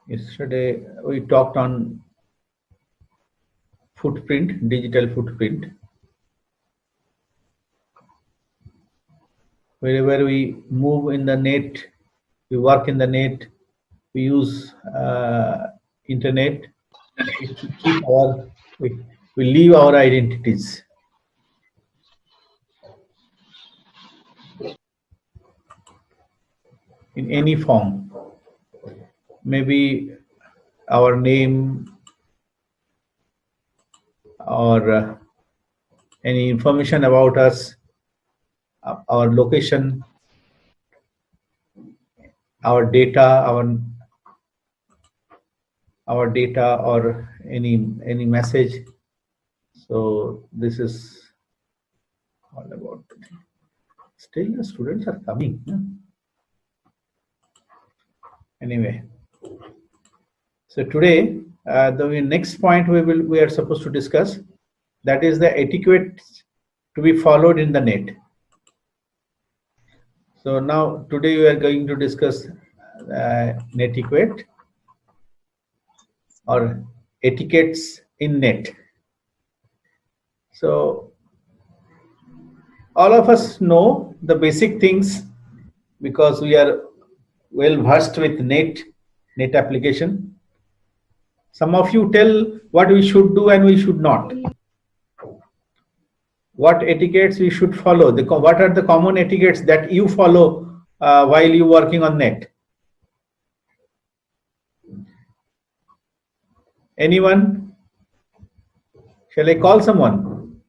Yesterday we talked on footprint, digital footprint. Wherever we move in the net, we work in the net, we use internet, we keep our, we leave our identities. In any form. Maybe our name or any information about us, our location, our data, our data or any message. So this is all about. Still the students are coming. Anyway, so today the next point we are supposed to discuss, that is the etiquette to be followed in the net. So now today we are going to discuss netiquette or etiquettes in net. So all of us know the basic things because we are well versed with net application. Some of you tell what we should do and we should not. What etiquettes we should follow? What are the common etiquettes that you follow while you working on net? Anyone? Shall I call someone?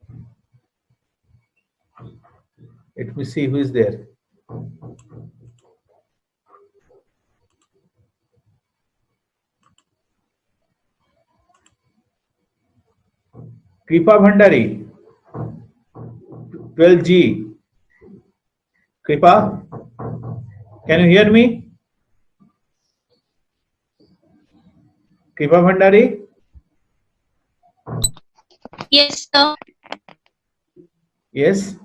Let me see who is there. Kripa Bhandari, 12G. Kripa, can you hear me? Kripa Bhandari? Yes, sir. Yes.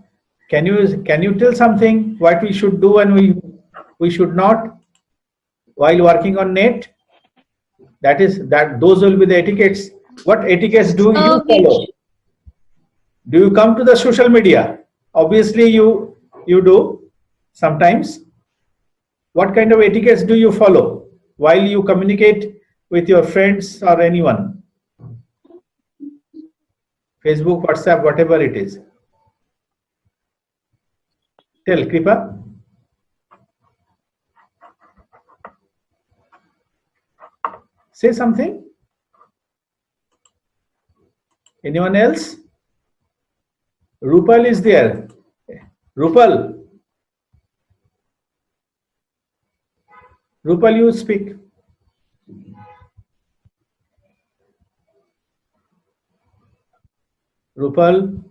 Can you tell something what we should do and we should not while working on net? Those will be the etiquettes. What etiquettes do you follow? Do you come to the social media? Obviously you do sometimes. What kind of etiquettes do you follow while you communicate with your friends or anyone? Facebook, WhatsApp, whatever it is. Tell, Kripa. Say something. Anyone else? Rupal is there. Rupal. Rupal, you speak. Rupal.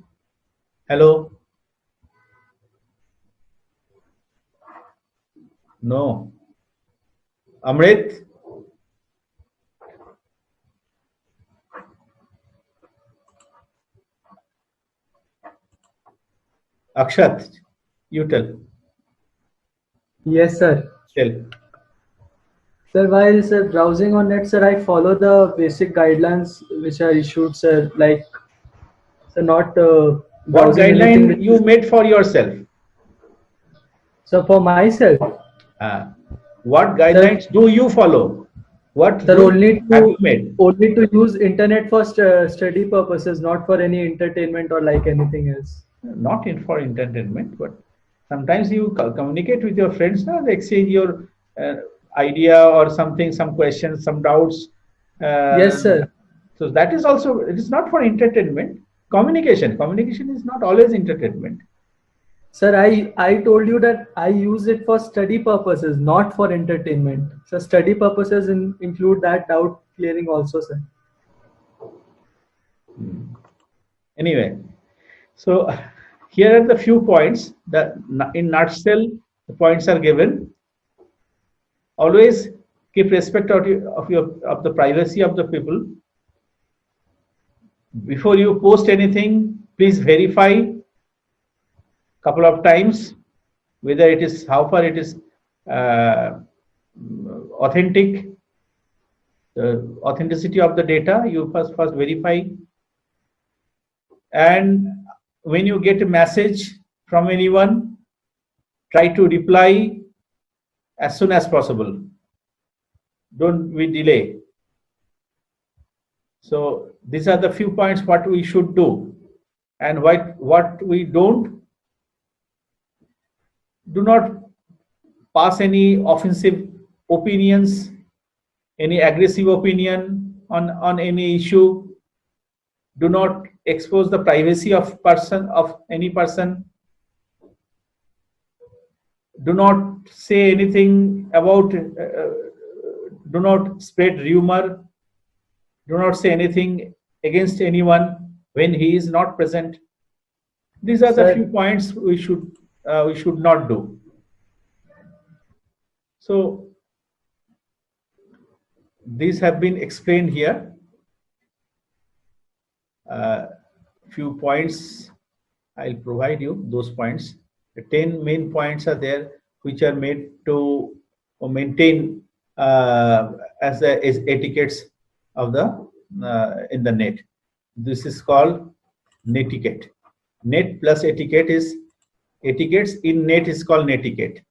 Hello. No. Amrit. Akshat, you tell. Yes, sir. Tell. Sir, while browsing on net, sir, I follow the basic guidelines which are issued, sir. Like, sir, not what guideline you made for yourself? So for myself. What guidelines do you follow? What sir, only to use internet for study purposes, not for any entertainment or like anything else. Not for entertainment, but sometimes you communicate with your friends, now they exchange your idea or something, some questions, some doubts. Yes, sir. So that is also, it is not for entertainment. Communication is not always entertainment. Sir, I told you that I use it for study purposes, not for entertainment. So study purposes include that doubt clearing also, sir. Anyway, so here are the few points that in nutshell the points are given. Always keep respect of the privacy of the people. Before you post anything, please verify couple of times whether it is, how far it is authentic. the authenticity of the data. You first verify, and when you get a message from anyone, try to reply as soon as possible. Don't we delay. So these are the few points what we should do, and what we don't. Do not pass any offensive opinions, any aggressive opinion on any issue. Do not expose the privacy of any person. Do not say anything about, do not spread rumor. Do not say anything against anyone when he is not present. These are the few points we should not do. So these have been explained here. Few points I'll provide you. Those points. The 10 main points are there, which are made to maintain as etiquettes of the in the net. This is called netiquette. Net plus etiquette is etiquettes. In net is called netiquette.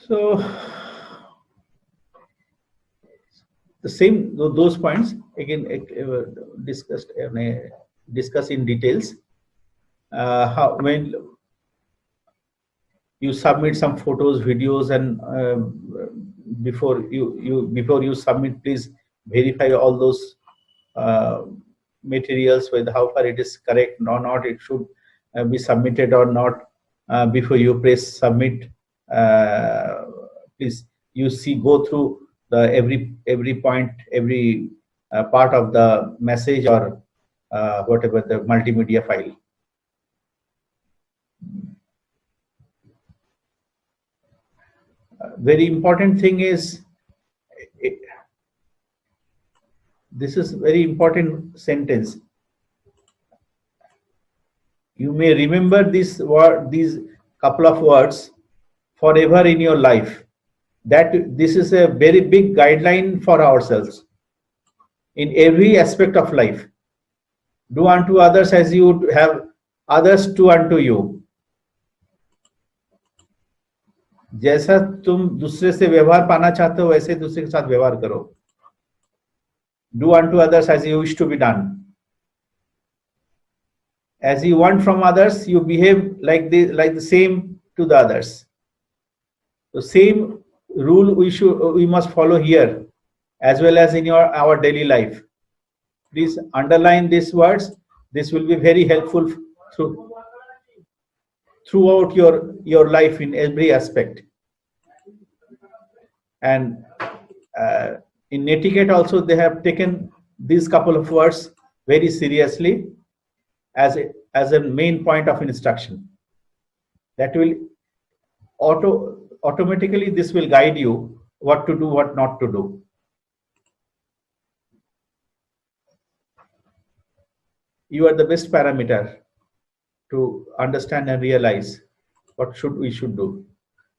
So the same those points again discuss in details. How when you submit some photos, videos, and before you submit, please verify all those materials, whether how far it is correct or not. It should be submitted or not before you press submit. Please go through the every point, every part of the message or whatever the multimedia file. Very important thing is, this is very important sentence. You may remember these couple of words forever in your life. That this is a very big guideline for ourselves in every aspect of life. Do unto others as you would have others do unto you. जैसा तुम दूसरे से व्यवहार पाना चाहते हो, वैसे दूसरे के साथ व्यवहार करो. Do unto others as you wish to be done. As you want from others, you behave like the same to the others. The same rule we must follow here as well as in our daily life. Please underline these words. This will be very helpful throughout your life in every aspect. And in etiquette also, they have taken these couple of words very seriously as a main point of instruction. That will automatically this will guide you what to do, what not to do. You are the best parameter to understand and realize what we should do.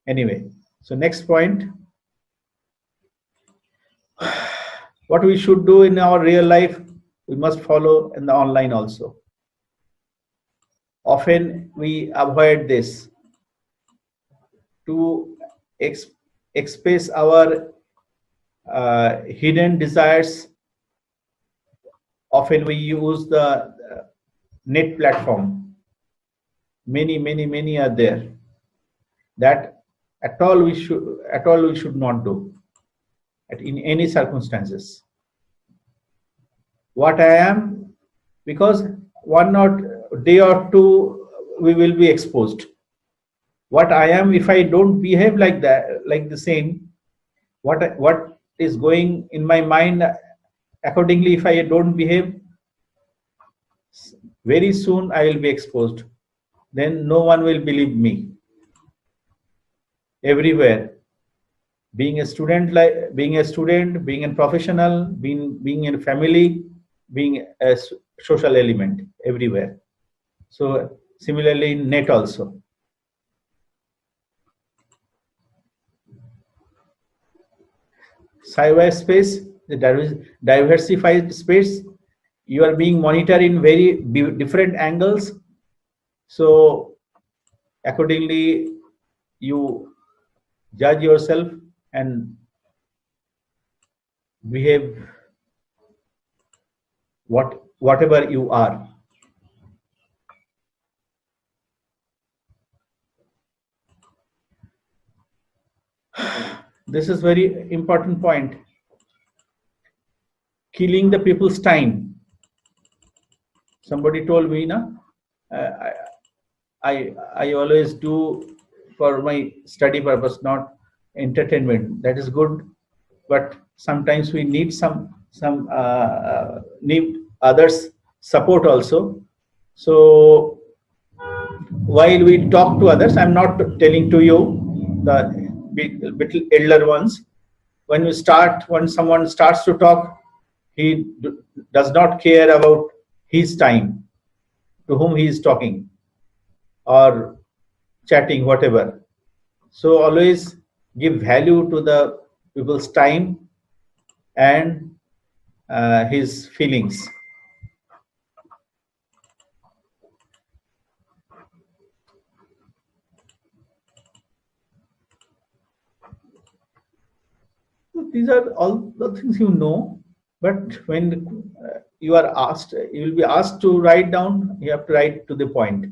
Anyway, so next point, what we should do in our real life, we must follow in the online also. Often we avoid this to express our hidden desires. Often we use the net platform. Many are there. That at all we should not do in any circumstances. What I am, because one day or two we will be exposed. What I am, if I don't behave like that, like the same, what is going in my mind accordingly, if I don't behave, very soon I will be exposed. Then no one will believe me. Everywhere, being a student, being a professional, being in a family, being a social element, everywhere. So similarly in net also. cyberspace, the diversified space. You are being monitored in very different angles. So accordingly, you judge yourself and behave whatever you are. This is very important point. Killing the people's time. Somebody told me, na, I always do for my study purpose, not entertainment. That is good, but sometimes we need need others' support also. So while we talk to others, I'm not telling to you, the bit elder ones. When someone starts to talk, he does not care about his time, to whom he is talking or chatting, whatever. So always give value to the people's time and his feelings. These are all the things you know, but when you are asked, you will be asked to write down, you have to write to the point.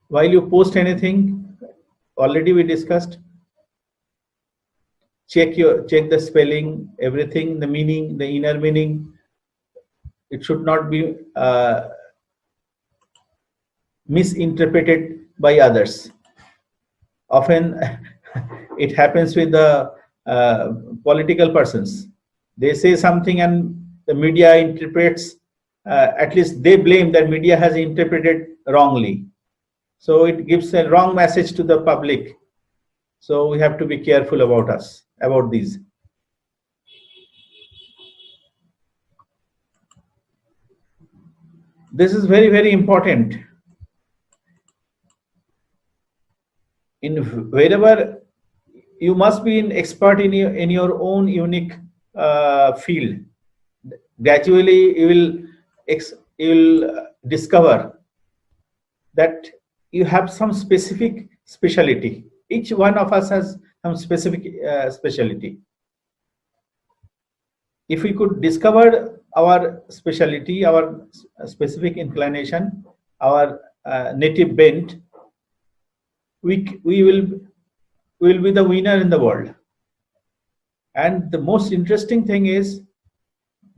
While you post anything, already we discussed, check the spelling, everything, the meaning, the inner meaning. It should not be misinterpreted by others. Often it happens with the political persons. They say something and the media interprets, at least they blame that media has interpreted wrongly. So it gives a wrong message to the public. So we have to be careful about these. This is very, very important. In wherever you must be an expert in your own unique field. Gradually, you will discover that you have some specific specialty. Each one of us has some specific specialty. If we could discover our specialty, our specific inclination, our native bent, we will be the winner in the world. And the most interesting thing is,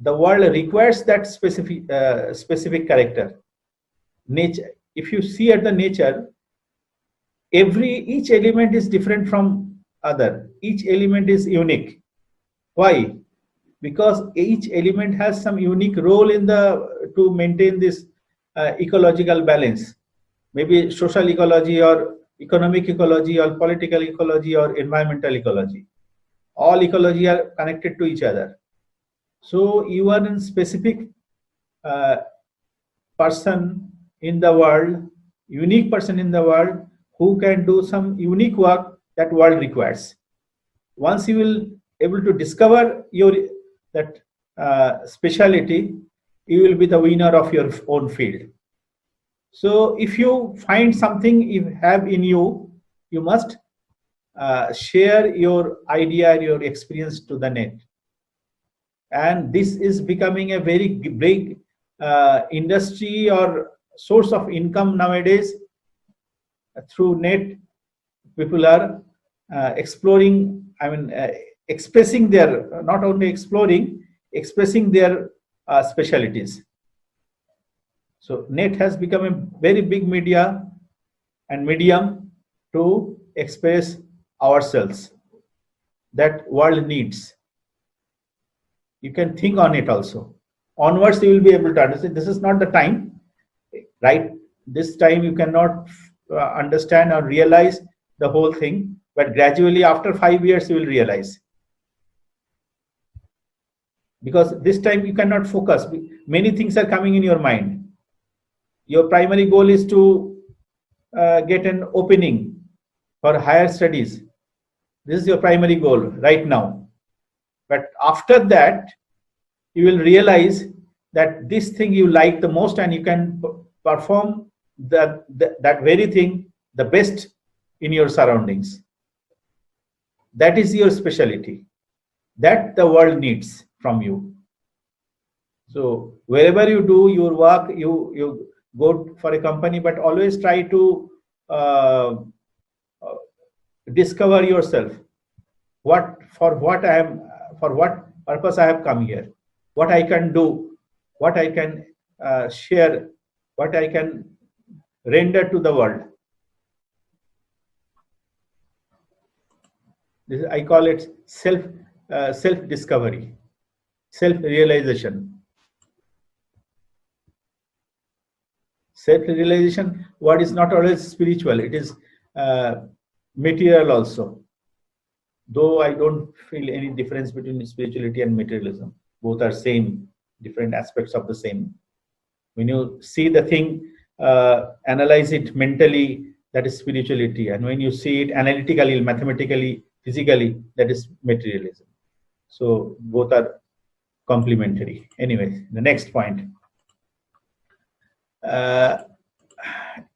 the world requires that specific character. Nature. If you see at the nature, each element is different from other. Each element is unique. Why? Because each element has some unique role to maintain this ecological balance. Maybe social ecology or economic ecology or political ecology or environmental ecology. All ecology are connected to each other. So you are a specific person in the world, unique person in the world, who can do some unique work that world requires. Once you will able to discover that speciality, you will be the winner of your own field. So if you find something you have in you, you must share your idea, your experience to the net. And this is becoming a very big industry or source of income nowadays. Through net, people are exploring, expressing their, not only exploring, expressing their specialties. So net has become a very big media and medium to express ourselves that world needs. You can think on it also. Onwards, you will be able to understand. This is not the time, right? This time you cannot understand or realize the whole thing, but gradually after 5 years you will realize. Because this time you cannot focus. Many things are coming in your mind. Your primary goal is to get an opening for higher studies. This is your primary goal right now. But after that, you will realize that this thing you like the most, and you can perform that very thing the best in your surroundings. That is your specialty that the world needs from you. So wherever you do your work, you go for a company, but always try to discover yourself. For what purpose I have come here, what I can do, what I can share, what I can render to the world. This, I call it self discovery, self realization. Self realization word is not always spiritual, it is material also. Though I don't feel any difference between spirituality and materialism. Both are same, different aspects of the same. When you see the thing, analyze it mentally, that is spirituality. And when you see it analytically, mathematically, physically, that is materialism. So both are complementary. Anyway, the next point.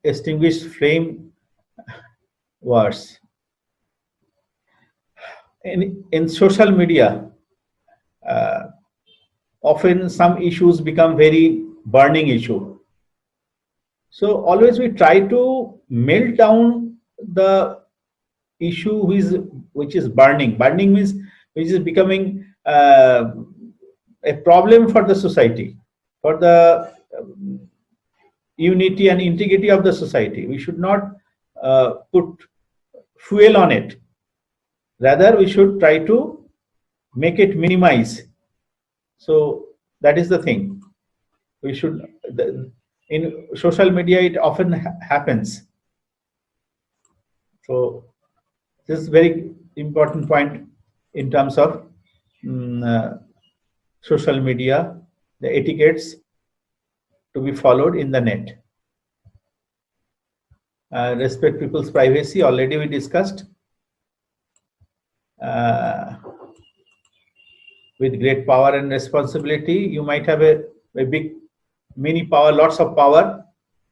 Extinguished flame wars. In social media, often some issues become very burning issue. So always we try to melt down the issue which is burning. Burning means which is becoming a problem for the society, for the unity and integrity of the society. We should not put fuel on it. Rather, we should try to make it minimize. So that is the thing. We should, in social media, it often happens. So this is very important point in terms of social media, the etiquettes to be followed in the net. Respect people's privacy, already we discussed. With great power and responsibility, you might have a big, many power, lots of power,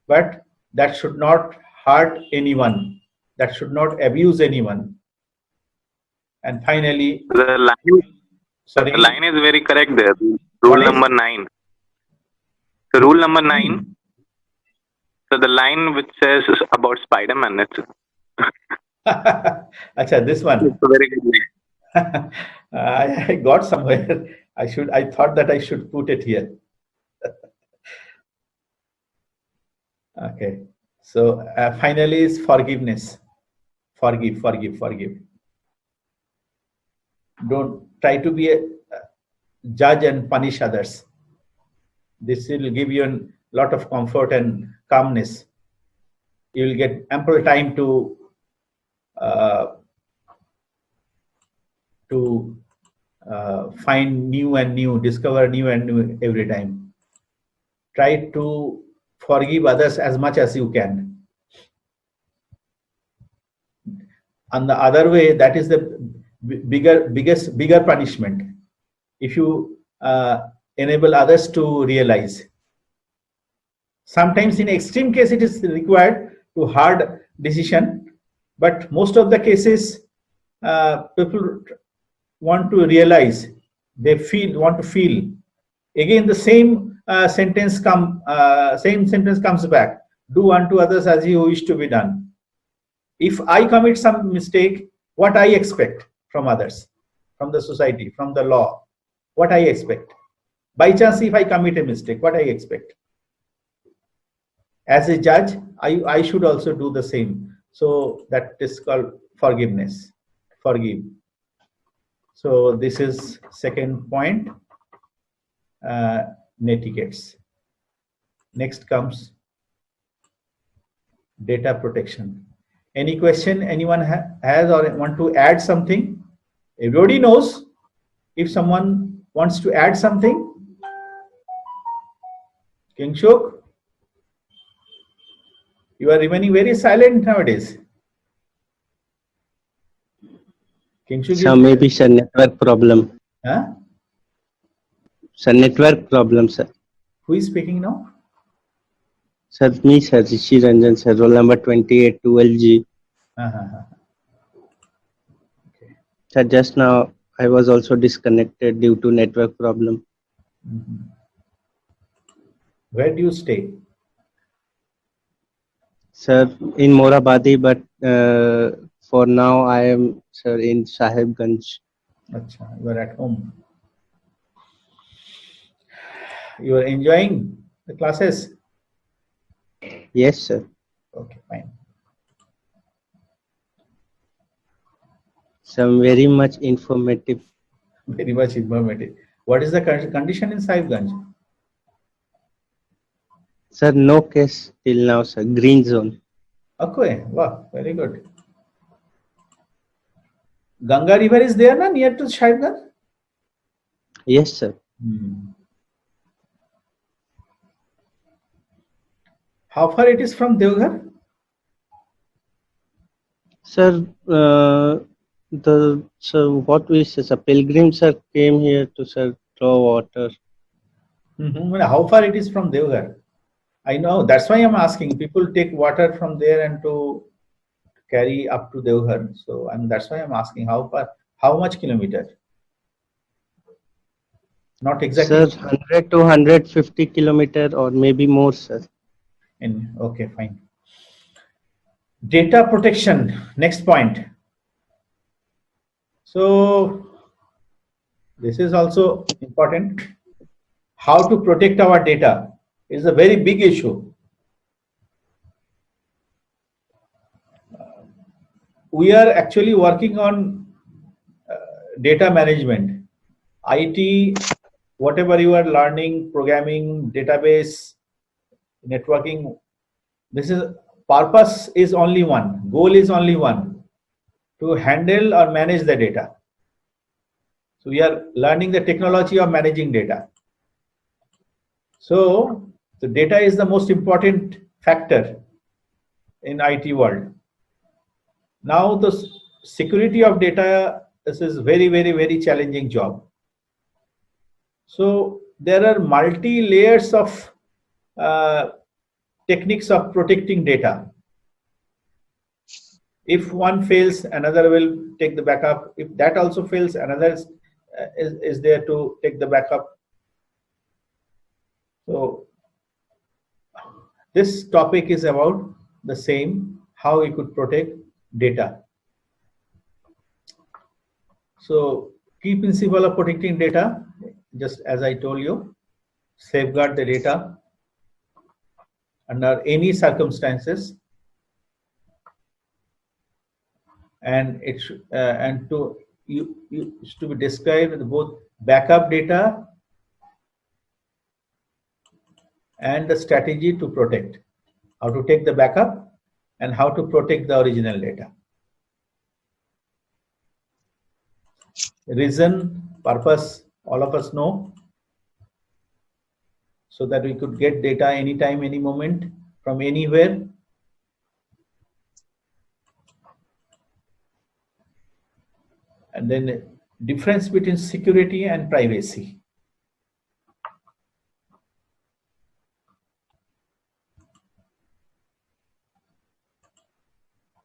but that should not hurt anyone. That should not abuse anyone. And finally, the line is very correct there. Rule number 9. So rule number 9. So the line which says about Spider-Man, it's Acha, this one. It's a very good line. I got somewhere. I thought that I should put it here. Okay. So finally is forgiveness. Forgive. Don't try to be a judge and punish others. This will give you a lot of comfort and calmness. You will get ample time to find new and new, discover new and new every time. Try to forgive others as much as you can. On the other way, that is the bigger punishment. If you enable others to realize. Sometimes in extreme case, it is required to hard decision, but most of the cases, people want to realize, they want to feel. Again, the same sentence comes back. Do unto others as you wish to be done. If I commit some mistake, what I expect from others, from the society, from the law, what I expect. By chance, if I commit a mistake, what I expect. As a judge, I should also do the same. So that is called forgiveness. Forgive. So this is second point, etiquettes. Next comes data protection. Any question anyone has or want to add something? Everybody knows. If someone wants to add something, Kingshuk, you are remaining very silent nowadays. Can't you Sir, give? maybe sir, network problem. Huh? Sir, network problem, sir. Who is speaking now? Sir, me, sir, Rishi Ranjan, sir, roll number 28, 2LG. Uh-huh. Sir, just now I was also disconnected due to network problem. Mhm. Where do you stay? Sir, in Morabadi, but for now I am, sir, in Sahibganj. Acha, you are at home. You are enjoying the classes? Yes, sir. Okay, fine. Some very much informative. Very much informative. What is the condition in Sahibganj? Sir, no case till now, sir. Green zone. Okay, wow, very good. Ganga River is there na near to Sahibganj? Yes, sir. How far it is from Devghar? Sir, what we say, sir, pilgrims sir came here to sir draw water. How far it is from Devghar? I know, that's why I'm asking. People take water from there and to carry up to Devghar. So that's why I'm asking how far, how much kilometer? Not exactly. Sir, 100 to 150 kilometer or maybe more, sir. Okay, fine. Data protection, next point. So this is also important. How to protect our data is a very big issue. We are actually working on data management, IT, whatever you are learning, programming, database, networking. This is purpose is only one, goal is only one, to handle or manage the data. So we are learning the technology of managing data. So the data is the most important factor in IT world. Now the security of data, this is very, very, very challenging job. So there are multi layers of techniques of protecting data. If one fails, another will take the backup. If that also fails, another is there to take the backup. So this topic is about the same, how we could protect data. So key principle of protecting data, just as I told you, safeguard the data under any circumstances, and it to be described with both backup data and the strategy to protect, how to take the backup and how to protect the original data. Reason, purpose, all of us know, so that we could get data anytime, any moment, from anywhere. And then difference between security and privacy.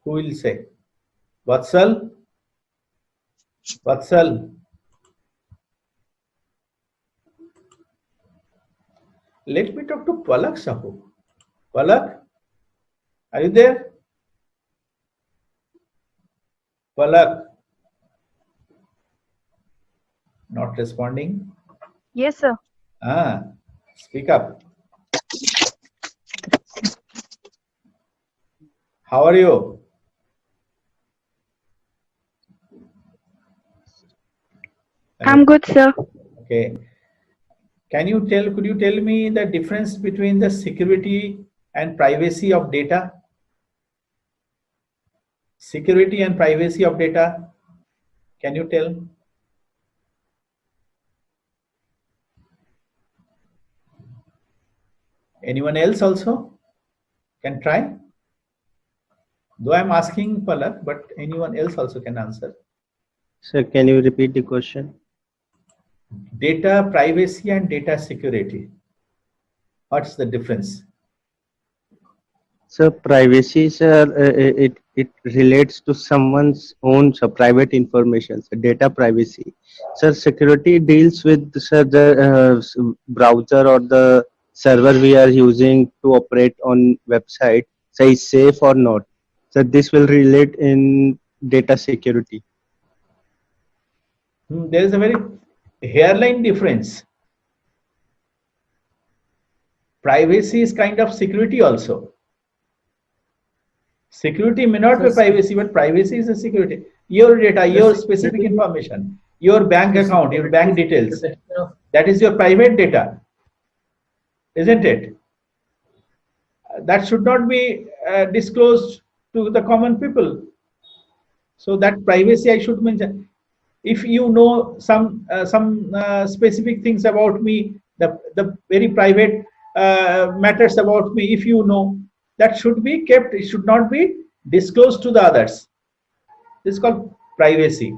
Who will say? Vatsal? Vatsal? Let me talk to Palak Sahu. Palak? Are you there? Palak? Not responding? Yes, sir. Speak up. How are you? I'm good, sir. Okay. Could you tell me the difference between the security and privacy of data? Security and privacy of data. Can you tell? Anyone else also can try? Though I'm asking Palak, but anyone else also can answer. Sir, can you repeat the question? Data privacy and data security. What's the difference? So privacy, sir, it relates to someone's own private information, so data privacy. Sir, security deals with, sir, the browser or the server we are using to operate on website, say is safe or not. So this will relate in data security. There is a very hairline difference. Privacy is kind of security also. Security may not be privacy, but privacy is a security. Your data, your specific information, your bank account, your bank details, that is your private data, isn't it? That should not be disclosed to the common people. So that privacy I should mention. If you know some specific things about me, the very private matters about me, if you know, that should be kept. It should not be disclosed to the others. This is called privacy,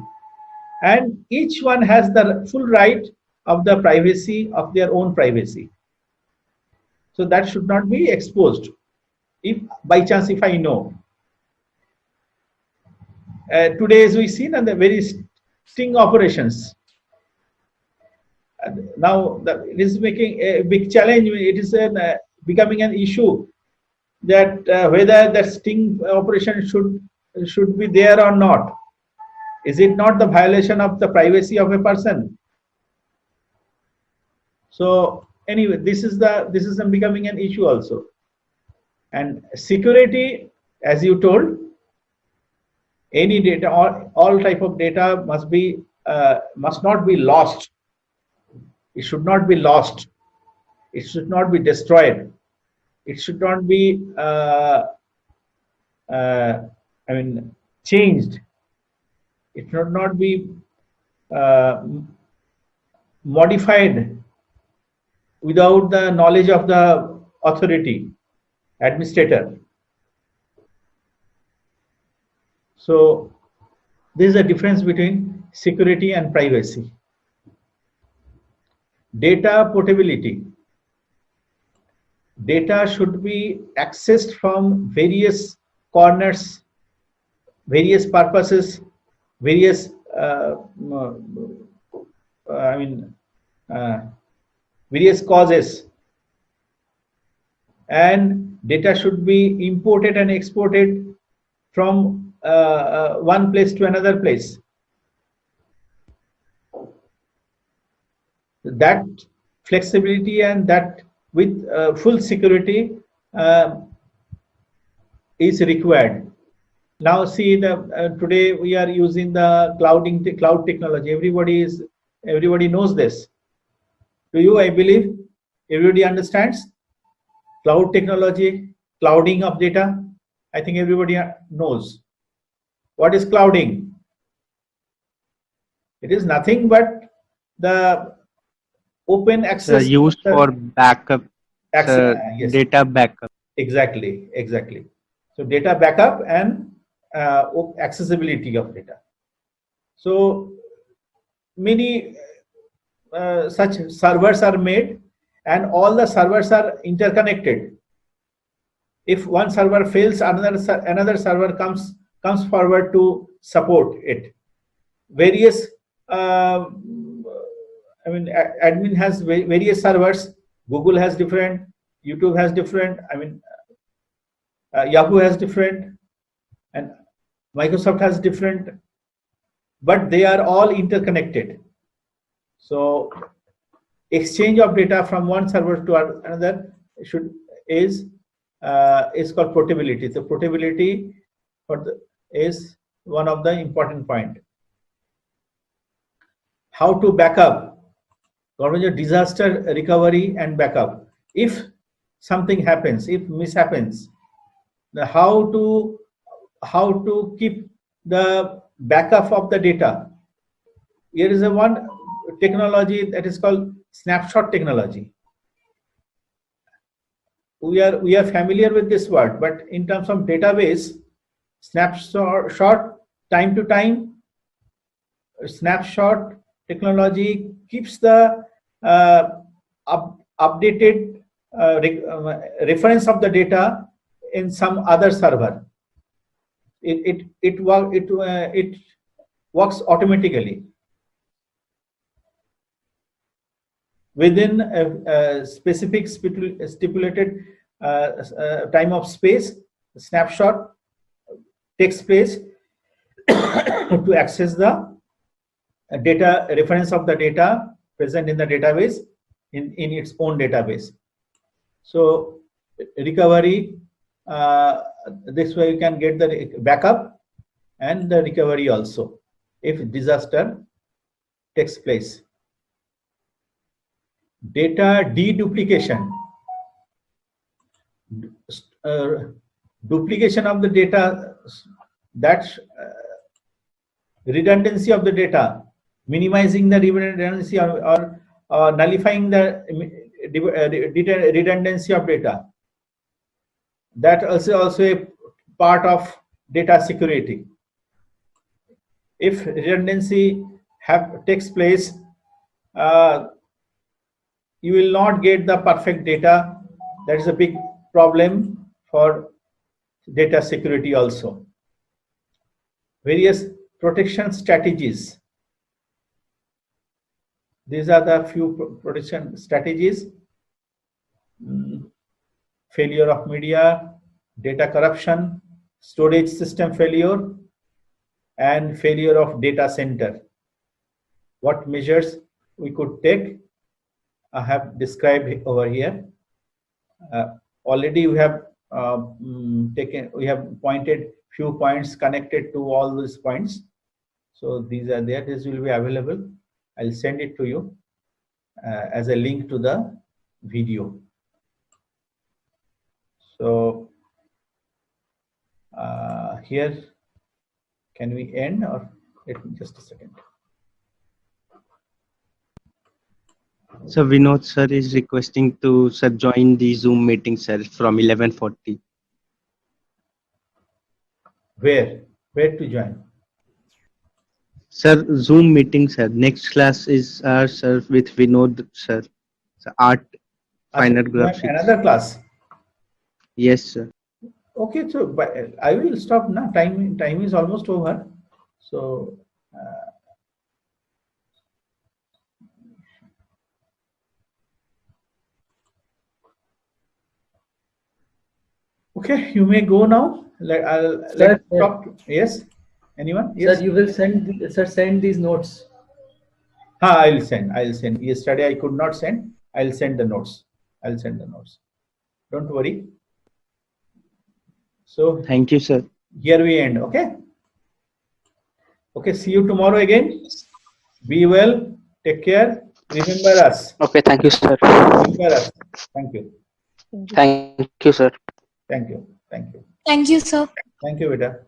and each one has the full right of the privacy of their own privacy. So that should not be exposed. If by chance, if I know, today as we seen on the very sting operations. Now it is making a big challenge. It is becoming an issue that whether the sting operation should be there or not. Is it not the violation of the privacy of a person? So anyway, this is becoming an issue also. And security, as you told, any data, all type of data must not be lost. It should not be lost. It should not be destroyed. It should not be changed. It should not be modified without the knowledge of the authority, administrator. So there is a difference between security and privacy. Data portability. Data should be accessed from various corners, various purposes, various various causes, and data should be imported and exported from one place to another place. That flexibility and that with full security is required. Now see, today we are using the cloud technology. Everybody knows this. Do you? I believe everybody understands cloud technology, clouding of data. I think everybody knows. What is clouding? It is nothing but the open access. Used for backup, yes. Data backup. Exactly. So data backup and accessibility of data. So many such servers are made, and all the servers are interconnected. If one server fails, another server comes forward to support it. Various admin has various servers. Google has different, YouTube has different, Yahoo has different, and Microsoft has different, but they are all interconnected. So exchange of data from one server to another is called portability. So portability is one of the important point. How to backup? Disaster recovery and backup. If something happens, if mishappens, how to keep the backup of the data. Here is one technology that is called snapshot technology. We are familiar with this word, but in terms of database, snapshot, time to time, snapshot technology keeps the updated reference of the data in some other server. It works automatically within a specific stipulated time of space. Snapshot takes place to access the data reference of the data present in the database in its own database. So recovery, this way you can get the backup and the recovery also if disaster takes place. Data deduplication, duplication of the data, that's redundancy of the data, minimizing the redundancy or nullifying the redundancy of data. That also a part of data security. If redundancy takes place, you will not get the perfect data. That is a big problem for data security also. Various protection strategies. These are the few protection strategies. Failure of media, data corruption, storage system failure, and failure of data center. What measures we could take, I have described over here. Already we have pointed few points connected to all these points. So these are there. This will be available. I'll send it to you as a link to the video. So here, can we end, or let me just a second. So Vinod sir is requesting to join the Zoom meeting, sir, from 11:40. Where to join? Sir, Zoom meeting, sir. Next class is sir, with Vinod sir. So art, fine art graphics. Another class. Yes, sir. Okay, so I will stop now. Time is almost over. So okay, you may go now. Let's stop. Yes, anyone? Yes. Sir, you will send these notes. I'll send. Yesterday I could not send. I'll send the notes. Don't worry. So Thank you, sir. here we end. Okay. Okay. See you tomorrow again. Be well. Take care. Remember us. Okay, thank you, sir. Remember us. Thank you. Thank you, sir. Thank you, Thank you, sir. beta.